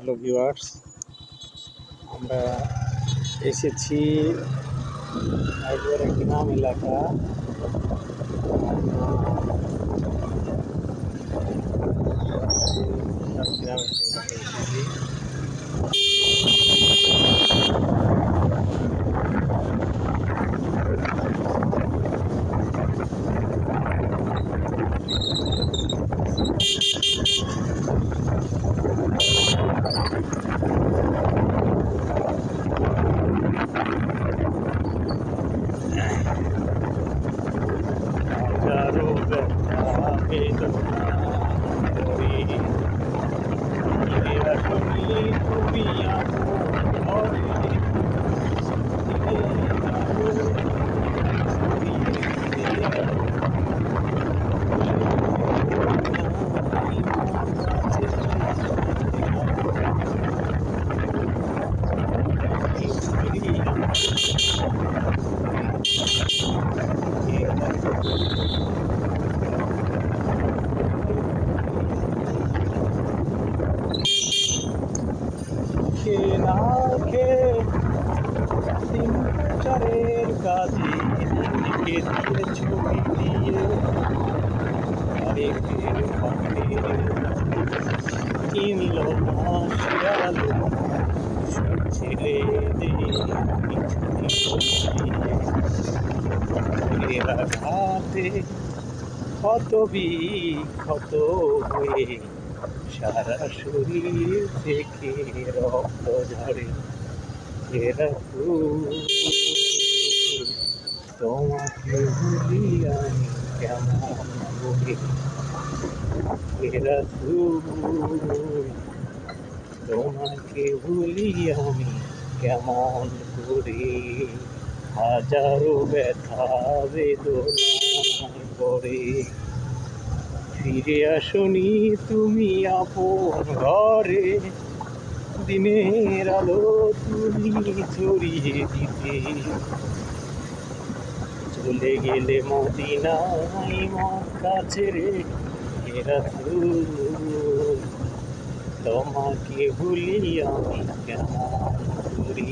Hello viewers, আমরা এসেছি একবারে গ্রাম এলাকা। গ্রাম এলাকায় এসেছি। হাজারো ব্যথা বেদনা করে ফিরে আসনি তুমি আপন ঘরে। কে না কে দিন প্রচারের কাজে নিজেকে দিয়ে ছবি দিয়ে আরেকের পাখে কিনল না শিয়ালো ছেলেদের এরা ঘাটে ক্ষত বিক্ষত হয়ে সারা শরীর থেকে রক্ত ঝরে। এরা তোমাকে ভুলি আমি কেমন করে। এরা তোমাকে ভুলি আমি কেমন করে। হাজারো ব্যথা বেদনার পরে ফিরে আসনি তুমি আপন ঘরে। দিনের আলো তুমি ছড়িয়ে দিতে চলে গেলে মদিনায় মক্কা ছেড়ে। এ রাসূল তোমাকে ভুলি আমি কেমন করে।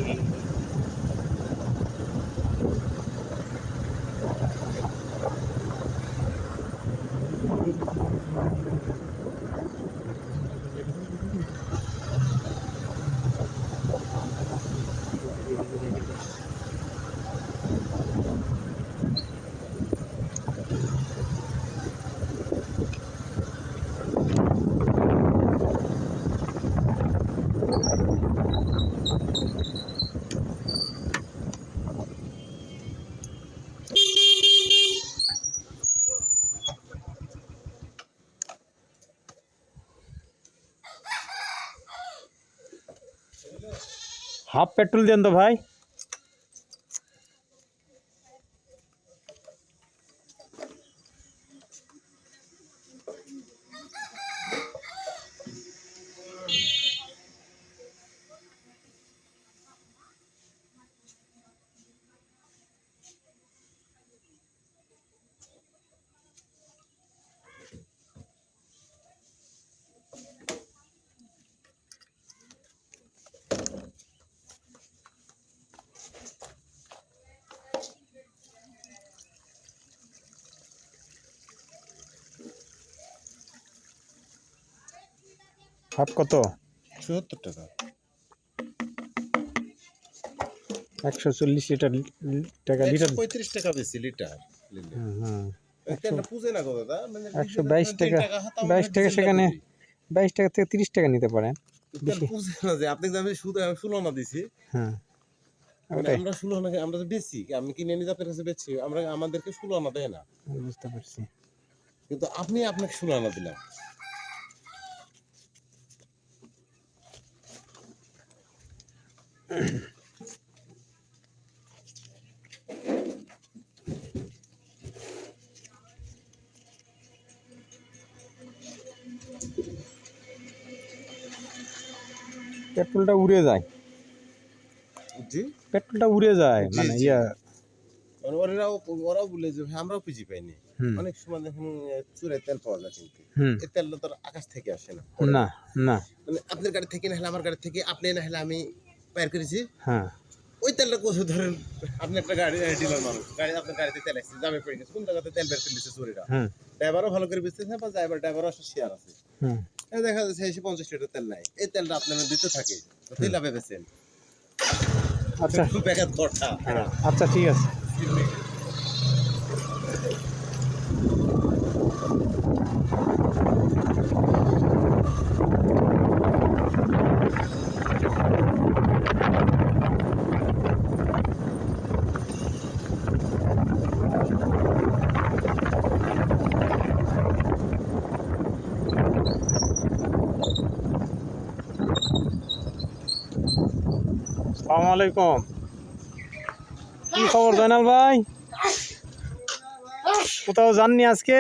হাফ পেট্রোল দেন তো ভাই। হাফ কত? ৭৪ টাকা। 140 লিটার লিটার ১৩৫ টাকা বেশি লিটার। হ্যাঁ, পুজে না গো দাদা, 122 টাকা। 22 টাকা সেখানে 22 টাকা থেকে 30 টাকা নিতে পারেন। পুজে না যে আপনি আমি সুলনা দিছি। হ্যাঁ, আমরা সুলনা আমরা তো বেশি আমি কিনে নিয়ে আপনার কাছে বেচছি, আমরা আমাদেরকে সুলনা দেয় না। বুঝতে পারছি। কিন্তু আপনি আপনাকে সুলনা দিলাম। পেট্রোলটা উড়ে যায়। জি, পেট্রোলটা উড়ে যায়, মানে ইয়া ওরাও বলে যে আমরাও পুঁজি পাইনি। হুম। অনেক সময় দেখেন চুরাই তেল পাওয়া যায় কিন্তু হুম। এই তেলটা তো আর আকাশ থেকে আসে না, না না। মানে আপনার গাড়ি থেকে না হলে আমার গাড়ি থেকে, আপনি না হলে আমি বের করেছি, হ্যাঁ ওই তেলটা কোথাও ধরেন আপনি একটা গাড়ি ডিলার মানুষ, গাড়ি আপনার গাড়িতে তেল আসছে, জামে পড়ে গেছে, কোন জায়গাতে তেল বের করে দিচ্ছে চুরিরা, হুম ড্রাইভারও ভালো করে বুঝতেছে না, বা ড্রাইভারও আসলে শেয়ার আছে, হুম। এই দেখা যাচ্ছে এসে 50 লিটার তেল নাই, এই তেলটা আপনার দিতে থাকে, তো তেল লাভে বেছেন আচ্ছা খুব বেকার কথা। হ্যাঁ আচ্ছা ঠিক আছে। আসসালামু আলাইকুম। কি খবর জয়নাল ভাই? কোথাও যাননি আজকে?